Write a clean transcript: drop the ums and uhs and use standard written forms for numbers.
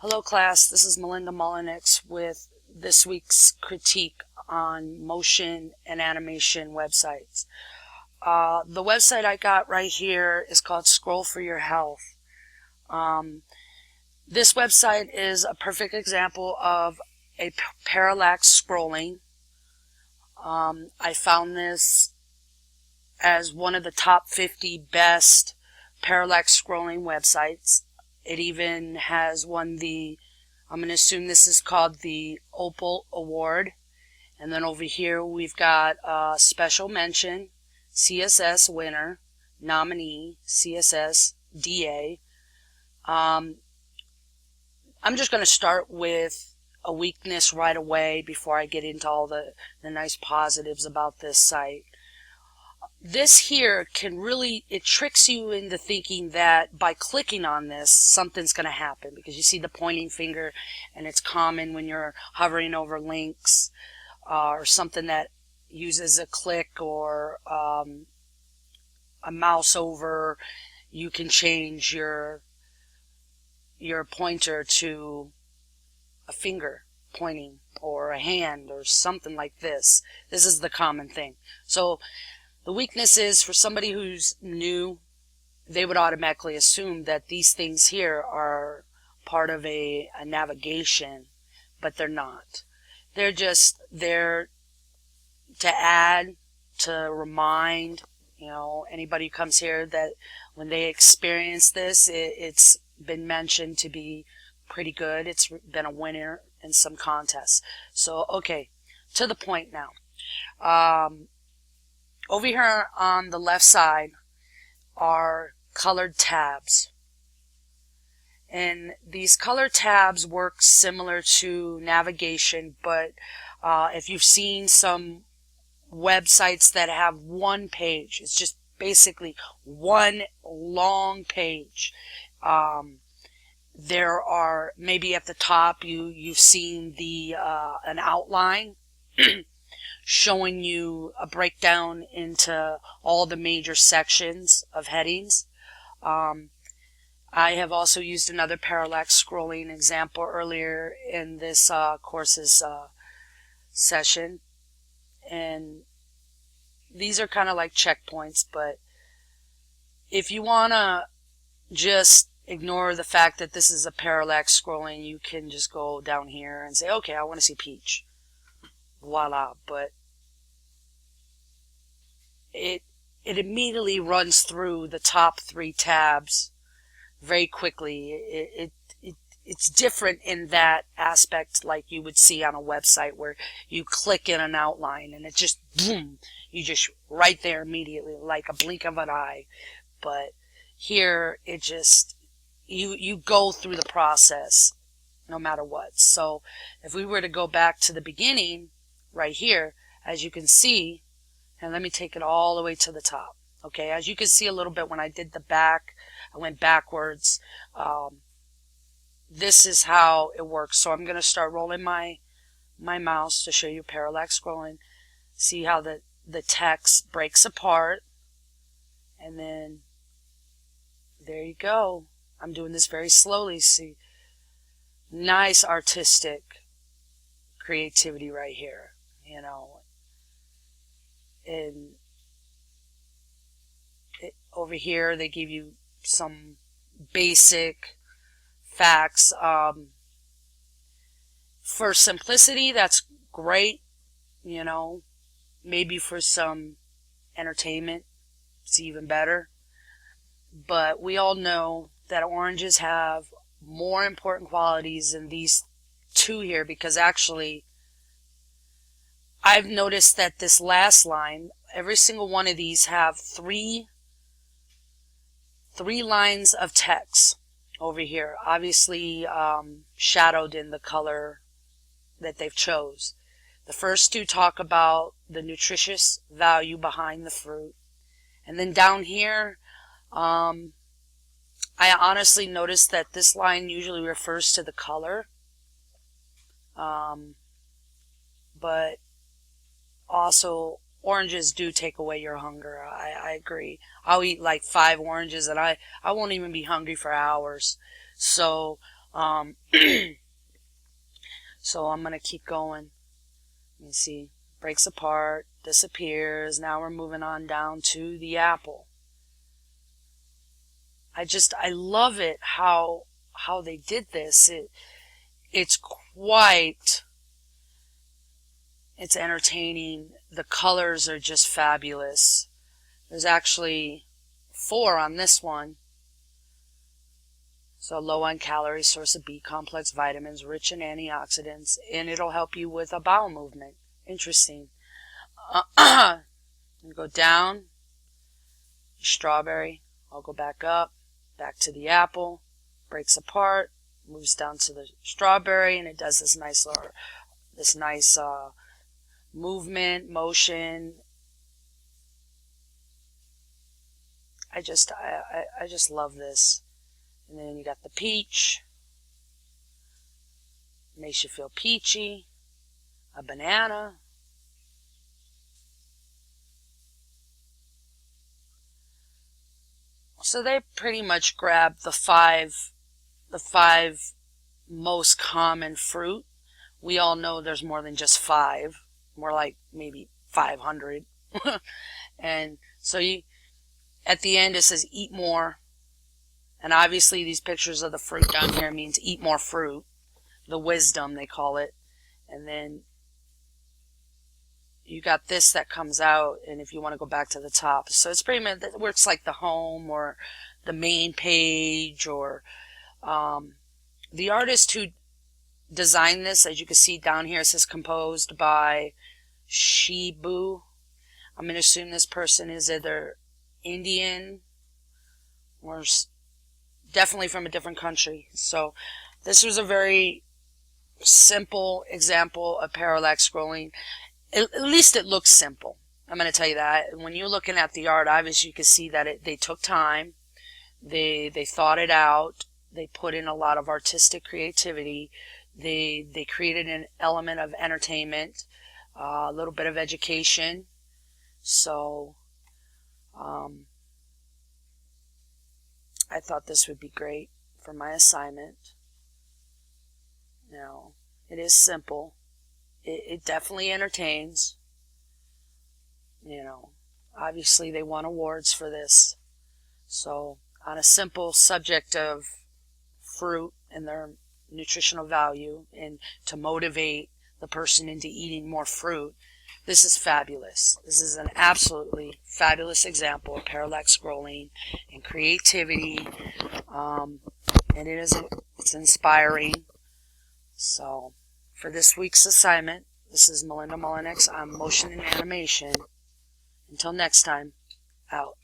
Hello class, this is Melinda Mullenix with this week's critique on motion and animation websites. The website I got right here is called Scroll for Your Health. This website is a perfect example of a parallax scrolling. I found this as one of the top 50 best parallax scrolling websites. It even has won I'm going to assume this is called the Opal Award. And then over here we've got special mention, CSS winner, nominee, CSS DA. I'm just going to start with a weakness right away before I get into all the nice positives about this site. This here it tricks you into thinking that by clicking on this, something's going to happen, because you see the pointing finger, and it's common when you're hovering over links or something that uses a click or a mouse over. You can change your pointer to a finger pointing or a hand or something like this. This is the common thing. So the weakness is, for somebody who's new, they would automatically assume that these things here are part of a navigation, but they're not. They're just there to add, to remind, anybody who comes here that when they experience this, it's been mentioned to be pretty good. It's been a winner in some contests. So, okay, to the point now. Over here on the left side are colored tabs. And these colored tabs work similar to navigation, but if you've seen some websites that have one page, it's just basically one long page. There are, maybe at the top you've seen an outline showing you a breakdown into all the major sections of headings. I have also used another parallax scrolling example earlier in this course's session, and these are kind of like checkpoints, but if you want to just ignore the fact that this is a parallax scrolling, you can just go down here and say, okay, I want to see peach. Voila. But it immediately runs through the top 3 tabs very quickly. It's different in that aspect, like you would see on a website where you click in an outline and it just boom, you just right there immediately, like a blink of an eye. But here it just you go through the process no matter what. So if we were to go back to the beginning right here, as you can see, and let me take it all the way to the top. Okay, as you can see a little bit when I did the back, I went backwards. This is how it works. So I'm going to start rolling my mouse to show you parallax scrolling. See how the text breaks apart, and then there you go. I'm doing this very slowly. See, nice artistic creativity right here, and over here they give you some basic facts. For simplicity, that's great. Maybe for some entertainment, it's even better. But we all know that oranges have more important qualities than these 2 here, because actually I've noticed that this last line, every single one of these have three lines of text over here, obviously shadowed in the color that they've chose. The first 2 talk about the nutritious value behind the fruit. And then down here, I honestly noticed that this line usually refers to the color. But also, oranges do take away your hunger. I agree. I'll eat like 5 oranges and I won't even be hungry for hours. So Um, so I'm going to keep going. Let me see. Breaks apart, disappears. Now we're moving on down to the apple. I love it how they did this. It's entertaining. The colors are just fabulous. There's actually 4 on this one. So low on calories, source of B complex vitamins, rich in antioxidants, and it'll help you with a bowel movement. Interesting. Go down, strawberry. I'll go back up, back to the apple. Breaks apart, moves down to the strawberry, and it does this nice motion. I just love this. And then you got the peach. Makes you feel peachy. A banana. So they pretty much grabbed the five most common fruit. We all know there's more than just 5. More like maybe 500. And so at the end it says eat more. And obviously these pictures of the fruit down here means eat more fruit. The wisdom, they call it. And then you got this that comes out, and if you want to go back to the top. So it's pretty much, it works like the home or the main page, or the artist who designed this, as you can see down here, it says composed by Shibu. I'm going to assume this person is either Indian or definitely from a different country. So this was a very simple example of parallax scrolling. At least it looks simple. I'm going to tell you that. When you're looking at the art, obviously you can see that they took time. They thought it out. They put in a lot of artistic creativity. They created an element of entertainment, a little bit of education. So I thought this would be great for my assignment. Now, it is simple. It definitely entertains. You know, obviously they won awards for this. So, on a simple subject of fruit and their nutritional value, and to motivate the person into eating more fruit, this is fabulous. This is an absolutely fabulous example of parallax scrolling and creativity. And it's inspiring. So, for this week's assignment, this is Melinda Mullinex on Motion and Animation. Until next time, out.